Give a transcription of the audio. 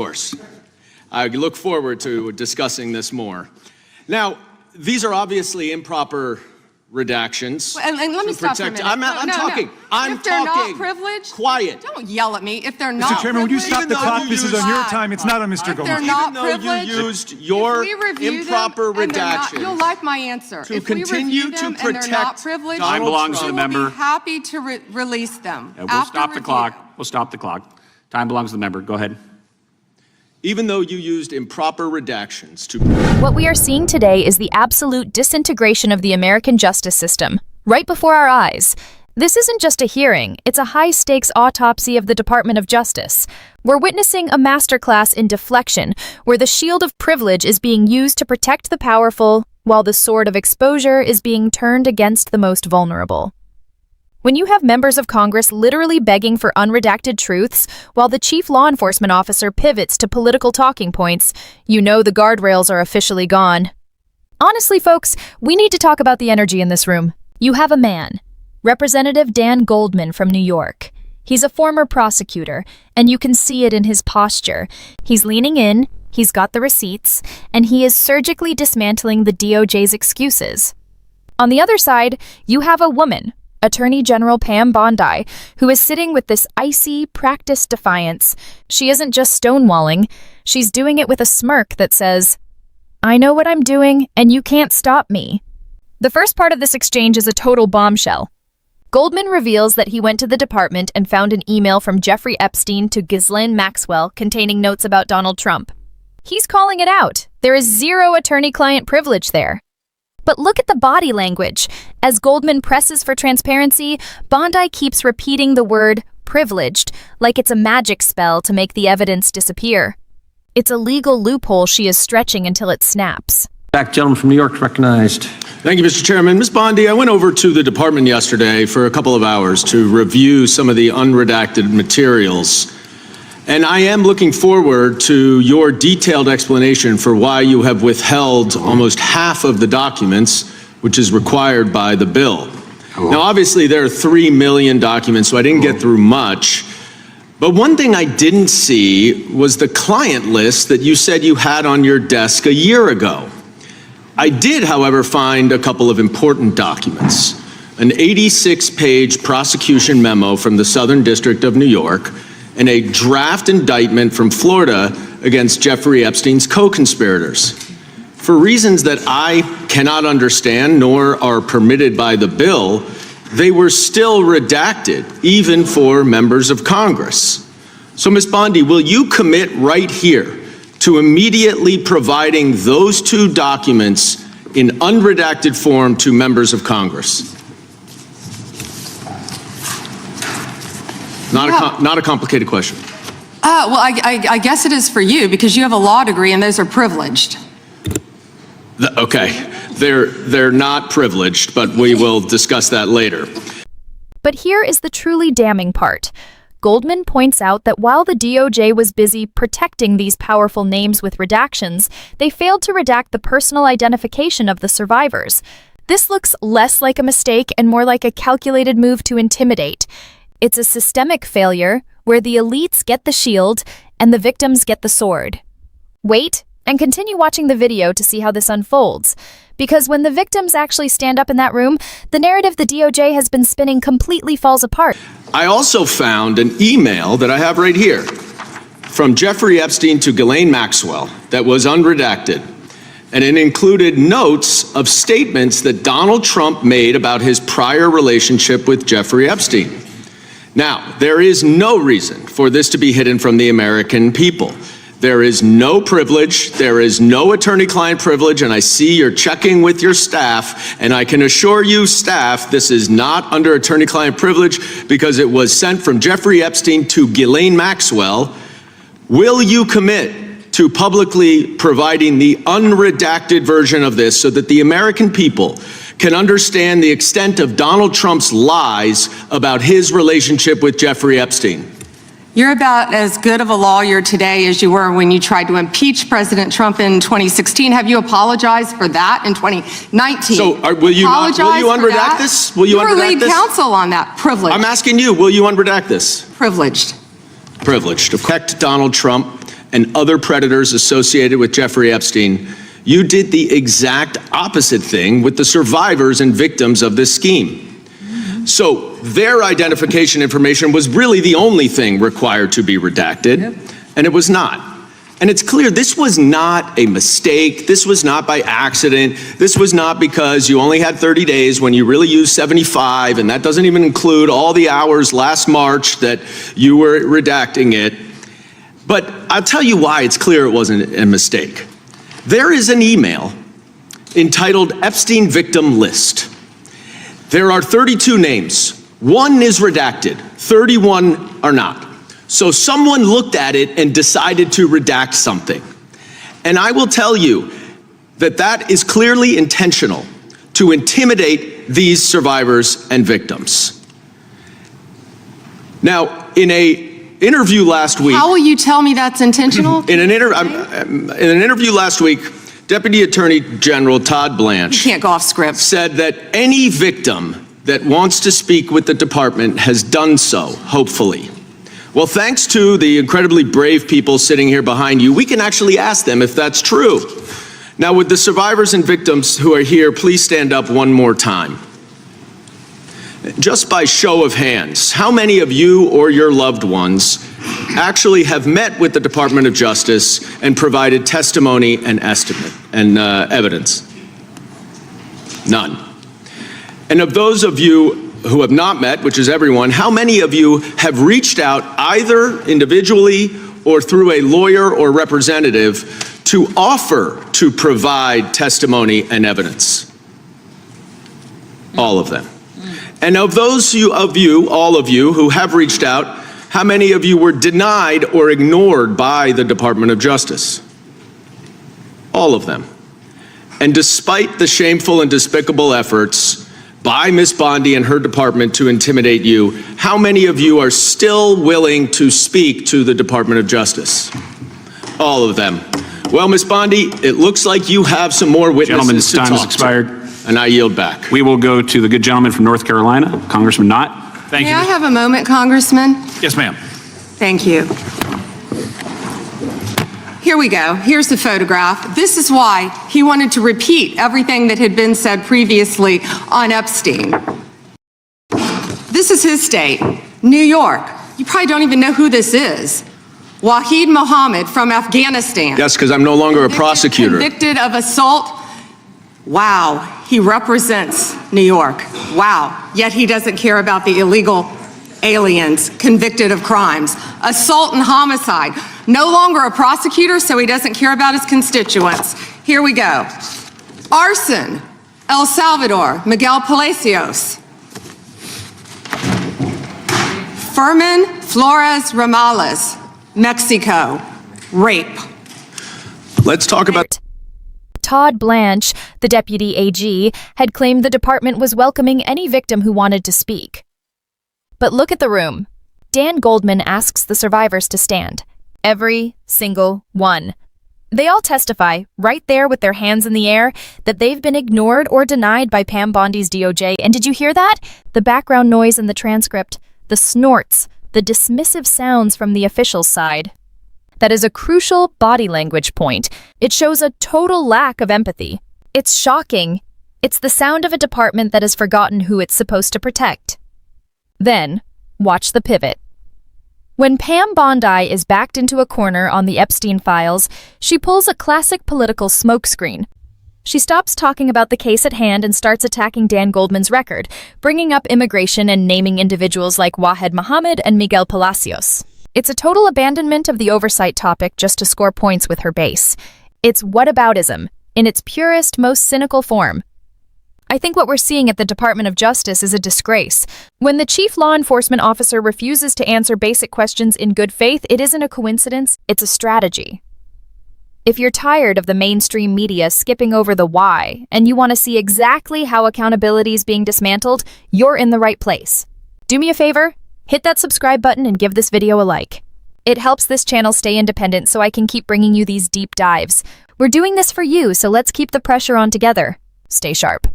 course. I look forward to discussing this more. Now, these are obviously improper redactions. And let me stop for a minute. I'm talking. No. I'm if they're talking. not privileged, Quiet. Don't yell at me. If they're not Mr. Chairman, would you stop the clock? This is on your privileged- time. It's not on Mr. If they're Goldman. not Even though privileged, you used your if we review improper them and they're not- redactions you'll like my answer. to If we continue review them to and they're not protect privileged, Donald Time belongs to the we member. will be happy to release them. We'll after stop the review. clock. We'll stop the clock. Time belongs to the member. Go ahead. Even though you used improper redactions to... What we are seeing today is the absolute disintegration of the American justice system, right before our eyes. This isn't just a hearing, it's a high-stakes autopsy of the Department of Justice. We're witnessing a masterclass in deflection, where the shield of privilege is being used to protect the powerful, while the sword of exposure is being turned against the most vulnerable. When you have members of Congress literally begging for unredacted truths, while the chief law enforcement officer pivots to political talking points, you know the guardrails are officially gone. Honestly, folks, we need to talk about the energy in this room. You have a man, Representative Dan Goldman from New York. He's a former prosecutor, and you can see it in his posture. He's leaning in, he's got the receipts, and he is surgically dismantling the DOJ's excuses. On the other side, you have a woman, Attorney General Pam Bondi, who is sitting with this icy, practiced defiance. She isn't just stonewalling, she's doing it with a smirk that says, "I know what I'm doing, and you can't stop me." The first part of this exchange is a total bombshell. Goldman reveals that he went to the department and found an email from Jeffrey Epstein to Ghislaine Maxwell containing notes about Donald Trump. He's calling it out. There is zero attorney-client privilege there. But look at the body language. As Goldman presses for transparency, Bondi keeps repeating the word privileged, like it's a magic spell to make the evidence disappear. It's a legal loophole she is stretching until it snaps. Back, gentleman from New York, recognized. Thank you, Mr. Chairman. Ms. Bondi, I went over to the department yesterday for a couple of hours to review some of the unredacted materials. And I am looking forward to your detailed explanation for why you have withheld almost half of the documents, which is required by the bill. Now, obviously, there are 3 million documents, so I didn't get through much. But one thing I didn't see was the client list that you said you had on your desk a year ago. I did, however, find a couple of important documents. An 86-page prosecution memo from the Southern District of New York, and a draft indictment from Florida against Jeffrey Epstein's co-conspirators. For reasons that I cannot understand nor are permitted by the bill, they were still redacted, even for members of Congress. So, Ms. Bondi, will you commit right here to immediately providing those two documents in unredacted form to members of Congress? Not a complicated question. Well, I guess it is for you because you have a law degree and those are privileged. Okay, they're not privileged, but we will discuss that later. But here is the truly damning part. Goldman points out that while the DOJ was busy protecting these powerful names with redactions, they failed to redact the personal identification of the survivors. This looks less like a mistake and more like a calculated move to intimidate. It's a systemic failure where the elites get the shield and the victims get the sword. Wait and continue watching the video to see how this unfolds. Because when the victims actually stand up in that room, the narrative the DOJ has been spinning completely falls apart. I also found an email that I have right here from Jeffrey Epstein to Ghislaine Maxwell that was unredacted. And it included notes of statements that Donald Trump made about his prior relationship with Jeffrey Epstein. Now, there is no reason for this to be hidden from the American people. There is no privilege, there is no attorney-client privilege, and I see you're checking with your staff, and I can assure you, staff, this is not under attorney-client privilege because it was sent from Jeffrey Epstein to Ghislaine Maxwell. Will you commit to publicly providing the unredacted version of this so that the American people can understand the extent of Donald Trump's lies about his relationship with Jeffrey Epstein? You're about as good of a lawyer today as you were when you tried to impeach President Trump in 2016. Have you apologized for that in 2019? So will you unredact this? Will you unredact this? You were lead counsel on that. Privileged. I'm asking you, will you unredact this? Privileged. Privileged. To protect Donald Trump and other predators associated with Jeffrey Epstein, you did the exact opposite thing with the survivors and victims of this scheme. So their identification information was really the only thing required to be redacted, and it was not. And it's clear this was not a mistake. This was not by accident. This was not because you only had 30 days when you really used 75, and that doesn't even include all the hours last March that you were redacting it. But I'll tell you why it's clear it wasn't a mistake. There is an email entitled Epstein Victim List. There are 32 names. One is redacted, 31 are not. So someone looked at it and decided to redact something. And I will tell you that that is clearly intentional to intimidate these survivors and victims. Now, in an interview last week... How will you tell me that's intentional? In an interview last week, Deputy Attorney General Todd Blanche... You can't go off script. ...said that any victim that wants to speak with the department has done so, hopefully. Well, thanks to the incredibly brave people sitting here behind you, we can actually ask them if that's true. Now, would the survivors and victims who are here please stand up one more time? Just by show of hands, how many of you or your loved ones actually have met with the Department of Justice and provided testimony and evidence? None. And of those of you who have not met, which is everyone, how many of you have reached out either individually or through a lawyer or representative to offer to provide testimony and evidence? All of them. And of those of you, all of you who have reached out, how many of you were denied or ignored by the Department of Justice? All of them. And despite the shameful and despicable efforts by Ms. Bondi and her department to intimidate you, how many of you are still willing to speak to the Department of Justice? All of them. Well, Ms. Bondi, it looks like you have some more witnesses to talk to. Gentleman's time has expired. And I yield back. We will go to the good gentleman from North Carolina, Congressman Knott. Thank you. May I have a moment, Congressman? Yes, ma'am. Thank you. Here we go. Here's the photograph. This is why he wanted to repeat everything that had been said previously on Epstein. This is his state, New York. You probably don't even know who this is. Wahid Mohammed from Afghanistan. Yes, because I'm no longer a prosecutor. Convicted of assault. Wow, he represents New York. Wow, yet he doesn't care about the illegal aliens convicted of crimes. Assault and homicide. No longer a prosecutor, so he doesn't care about his constituents. Here we go. Arson, El Salvador, Miguel Palacios. Fermin Flores Ramales, Mexico, rape. Let's talk about... Todd Blanche, the deputy AG, had claimed the department was welcoming any victim who wanted to speak. But look at the room. Dan Goldman asks the survivors to stand. Every single one. They all testify, right there with their hands in the air, that they've been ignored or denied by Pam Bondi's DOJ. And did you hear that? The background noise in the transcript, the snorts, the dismissive sounds from the official's side. That is a crucial body language point. It shows a total lack of empathy. It's shocking. It's the sound of a department that has forgotten who it's supposed to protect. Then, watch the pivot. When Pam Bondi is backed into a corner on the Epstein files, she pulls a classic political smokescreen. She stops talking about the case at hand and starts attacking Dan Goldman's record, bringing up immigration and naming individuals like Wahid Mohammed and Miguel Palacios. It's a total abandonment of the oversight topic just to score points with her base. It's whataboutism, in its purest, most cynical form. I think what we're seeing at the Department of Justice is a disgrace. When the chief law enforcement officer refuses to answer basic questions in good faith, it isn't a coincidence, it's a strategy. If you're tired of the mainstream media skipping over the why, and you want to see exactly how accountability is being dismantled, you're in the right place. Do me a favor, hit that subscribe button and give this video a like. It helps this channel stay independent so I can keep bringing you these deep dives. We're doing this for you, so let's keep the pressure on together. Stay sharp.